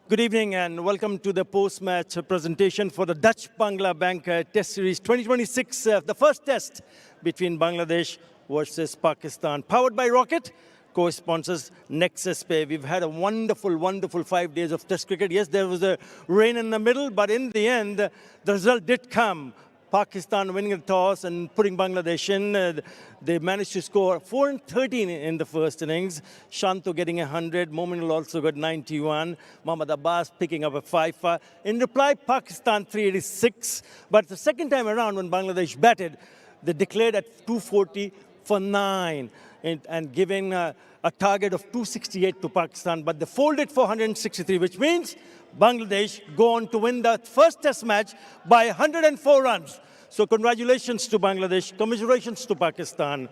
Good evening and welcome to the post-match presentation for the Dutch-Bangla Bank Test Series 2026, the first test between Bangladesh versus Pakistan. Powered by Rocket, co-sponsors Nexus Pay. We've had a wonderful 5 days of test cricket. Yes, there was a rain in the middle, but in the end, the result did come. Pakistan winning the toss and putting Bangladesh in. They managed to score 413 in the first innings. Shanto getting 100. Mominul also got 91. Mohammad Abbas picking up a 5. In reply, Pakistan 386. But the second time around when Bangladesh batted, they declared at 240 for 9 and giving a target of 268 to Pakistan. But they folded for 163, which means Bangladesh go on to win the first test match by 104 runs. So congratulations to Bangladesh, commiserations to Pakistan.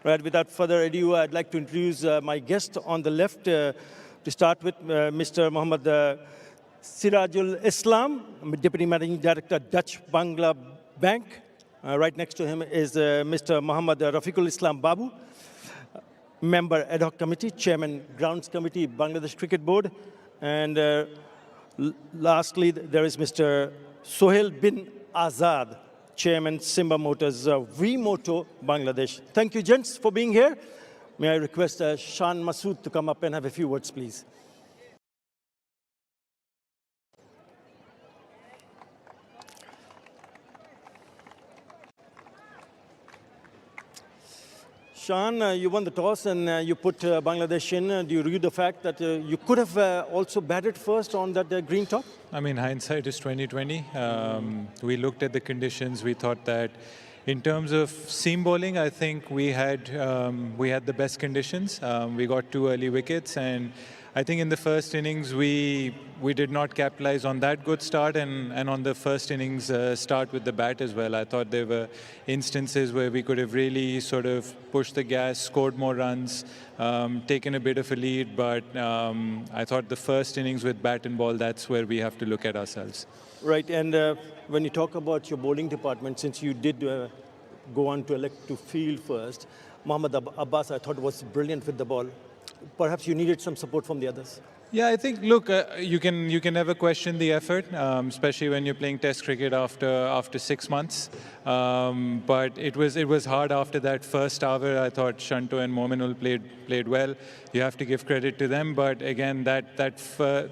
Right, without further ado, I'd like to introduce my guest on the left. To start with, Mr. Muhammad Sirajul Islam, Deputy Managing Director, Dutch-Bangla Bank. Right next to him is Mr. Muhammad Rafiqul Islam Babu, Member Ad Hoc Committee, Chairman Grounds Committee, Bangladesh Cricket Board. And lastly, there is Mr. Sohail bin Azad, Chairman Simba Motors, V-Moto, Bangladesh. Thank you, gents, for being here. May I request Shan Masood to come up and have a few words, please. Shan, you won the toss and you put Bangladesh in. Do you review the fact that you could have also batted first on that green top? I mean, hindsight is 2020. We looked at the conditions. We thought that in terms of seam bowling, I think we had the best conditions. We got 2 early wickets, and I think in the first innings we did not capitalize on that good start, and on the first innings start with the bat as well. I thought there were instances where we could have really sort of pushed the gas, scored more runs, taken a bit of a lead, but I thought the first innings with bat and ball, that's where we have to look at ourselves. Right, and when you talk about your bowling department, since you did go on to elect to field first, Mohammad Abbas, I thought, was brilliant with the ball. Perhaps you needed some support from the others. Yeah, I think, look, you can never question the effort, especially when you're playing Test cricket after 6 months. But it was hard after that first hour. I thought Shanto and Mominul played well. You have to give credit to them. But again,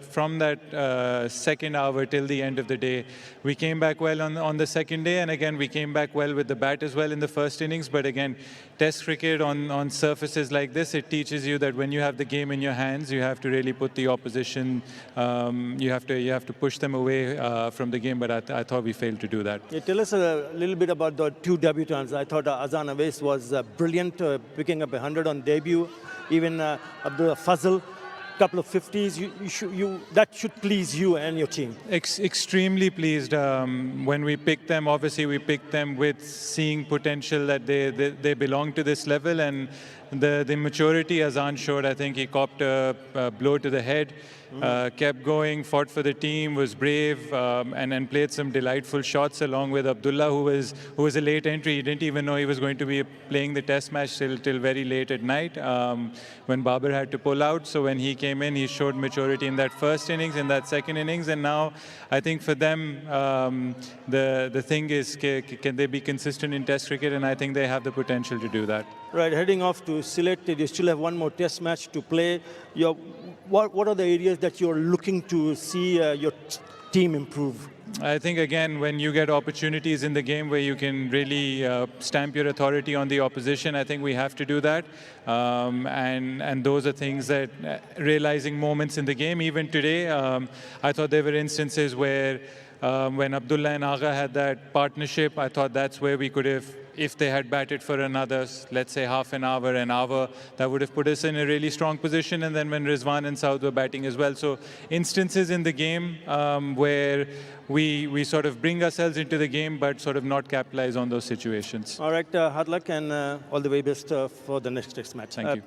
from that second hour till the end of the day, we came back well on the second day, and again we came back well with the bat as well in the first innings. But again, Test cricket on surfaces like this, it teaches you that when you have the game in your hands, you have to really put the opposition, you have to push them away from the game, but I thought we failed to do that. Yeah, tell us a little bit about the 2 debutants. I thought Azam was brilliant, picking up 100 on debut. Even Abdul Fazal, couple of 50s. That should please you and your team. Extremely pleased. When we picked them, obviously we picked them with seeing potential that they belong to this level, and the maturity Azam showed. I think he copped a blow to the head, kept going, fought for the team, was brave, and played some delightful shots along with Abdullah, who was a late entry. He didn't even know he was going to be playing the test match till very late at night when Babar had to pull out. So when he came in, he showed maturity in that first innings, in that second innings, and now I think for them the thing is, can they be consistent in Test cricket, and I think they have the potential to do that. Right, heading off to Sylhet, you still have 1 more test match to play. What are the areas that you're looking to see your team improve? I think, again, when you get opportunities in the game where you can really stamp your authority on the opposition, I think we have to do that. And those are things that, realizing moments in the game, even today, I thought there were instances where when Abdullah and Agha had that partnership, I thought that's where we could have, if they had batted for another, let's say half an hour, that would have put us in a really strong position. And then when Rizwan and Saud were batting as well. So instances in the game where we sort of bring ourselves into the game but sort of not capitalize on those situations. All right, hard luck and all the very best for the next test match. Thank you.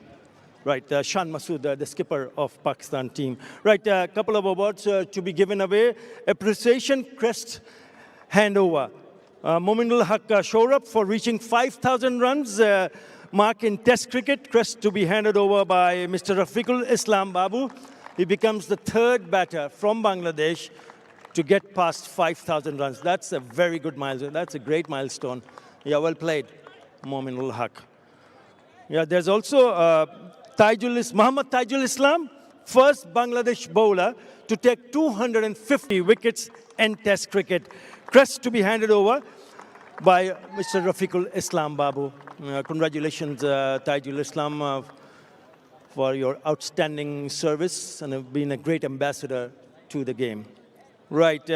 Right, Shan Masood, the skipper of Pakistan team. Right, a couple of awards to be given away. Appreciation crest handover. Mominul Haq Shorab for reaching 5,000 runs. Mark in Test cricket, crest to be handed over by Mr. Rafiqul Islam Babu. he becomes the third batter from Bangladesh to get past 5,000 runs. That's a very good milestone. That's a great milestone. Yeah, well played, Mominul Haq. Yeah, there's also Muhammad Taijul Islam, first Bangladesh bowler to take 250 wickets in Test cricket. Crest to be handed over by Mr. Rafiqul Islam Babu. Congratulations, Taijul Islam, for your outstanding service and have been a great ambassador to the game. Right.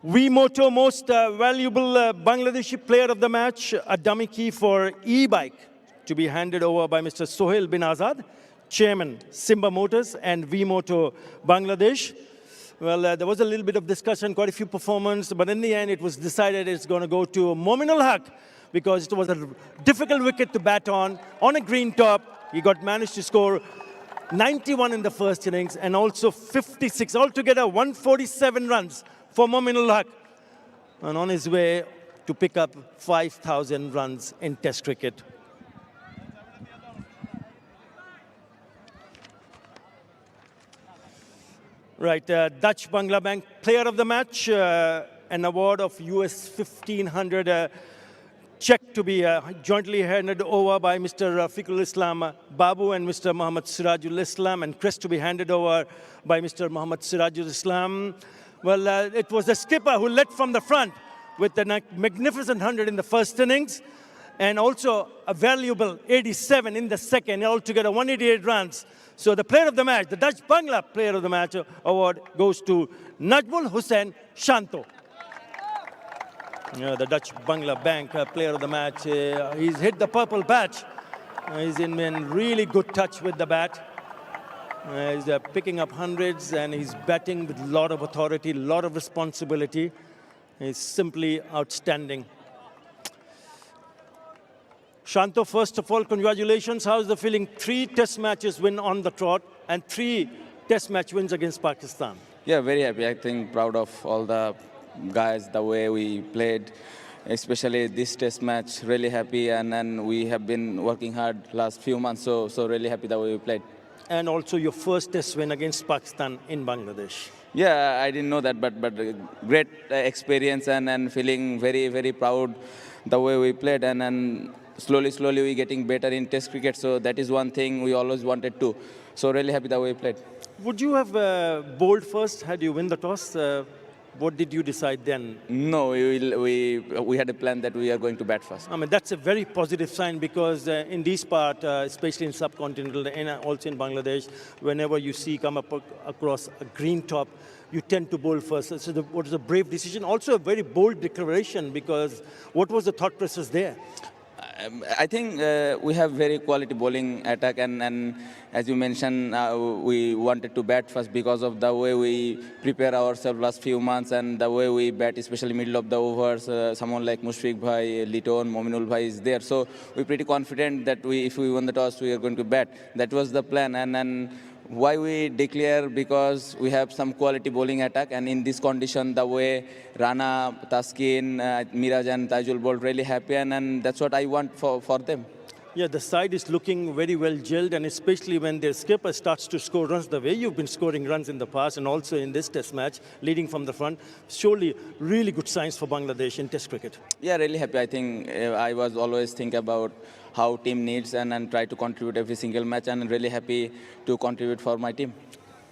V-Moto most valuable Bangladeshi player of the match, a dummy key for e-bike to be handed over by Mr. Sohail bin Azad, chairman, Simba Motors and V-Moto Bangladesh. Well, there was a little bit of discussion, quite a few performances, but in the end it was decided it's going to go to Mominul Haq because it was a difficult wicket to bat on a green top. He managed to score 91 in the first innings and also 56, altogether 147 runs for Mominul Haq, and on his way to pick up 5,000 runs in Test cricket. Right, Dutch Bangla Bank Player of the Match, an award of US 1,500 check to be jointly handed over by Mr. Rafiqul Islam Babu and Mr. Muhammad Sirajul Islam, and crest to be handed over by Mr. Muhammad Sirajul Islam. Well, it was the skipper who led from the front with a magnificent 100 in the first innings and also a valuable 87 in the second, altogether 188 runs. So the player of the match, the Dutch Bangla Player of the Match award goes to Najmul Hussain Shanto. The Dutch Bangla Bank Player of the Match. He's hit the purple patch. He's in really good touch with the bat. He's picking up hundreds and he's batting with a lot of authority, a lot of responsibility. He's simply outstanding. Shanto, first of all, congratulations. How's the feeling? 3 test matches win on the trot and 3 test match wins against Pakistan. Yeah, very happy. I think proud of all the guys, the way we played, especially this test match. Really happy, and we have been working hard last few months, so really happy the way we played. And also your first test win against Pakistan in Bangladesh. Yeah, I didn't know that, but great experience and feeling very, very proud the way we played, and slowly we're getting better in test cricket, so that is one thing we always wanted to. So really happy the way we played. Would you have bowled first had you win the toss? What did you decide then? No, we had a plan that we are going to bat first. I mean, that's a very positive sign because in this part, especially in subcontinental and also in Bangladesh, whenever you see come up across a green top, you tend to bowl first. So what was a brave decision? Also a very bold declaration because what was the thought process there? I think we have very quality bowling attack, and as you mentioned, we wanted to bat first because of the way we prepare ourselves last few months and the way we bat, especially middle of the overs. Someone like Mushfiq Bhai, Liton, Mominul Bhai is there, so we're pretty confident that if we won the toss, we are going to bat. That was the plan, and why we declare, because we have some quality bowling attack, and in this condition, the way Rana, Taskin, Miraj and Taijul bowled, really happy, and that's what I want for them. Yeah, the side is looking very well gelled, and especially when their skipper starts to score runs the way you've been scoring runs in the past and also in this test match, leading from the front, surely really good signs for Bangladesh in test cricket. Yeah, really happy. I think I was always think about how team needs and try to contribute every single match, and really happy to contribute for my team.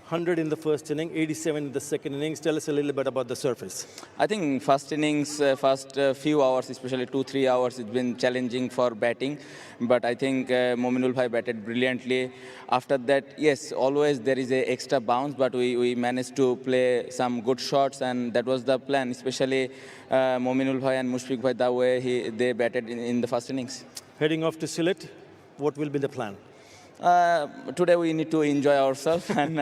100 in the first inning, 87 in the second innings. Tell us a little bit about the surface. I think first innings, first few hours, especially 2-3 hours, it's been challenging for batting. But I think Mominul Bhai batted brilliantly. After that, yes, always there is a extra bounce, but we managed to play some good shots, and that was the plan, especially Mominul Bhai and Mushfiq Bhai, the way they batted in the first innings. Heading off to Sylhet, what will be the plan? Today we need to enjoy ourselves, and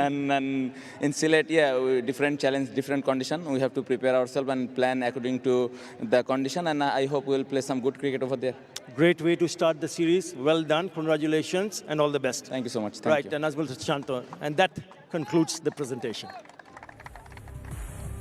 in Sylhet, yeah, different challenge, different condition. We have to prepare ourselves and plan according to the condition, and I hope we'll play some good cricket over there. Great way to start the series. Well done. Congratulations and all the best. Thank you so much. Thank you. Right, and Nazmul Shanto. And that concludes the presentation.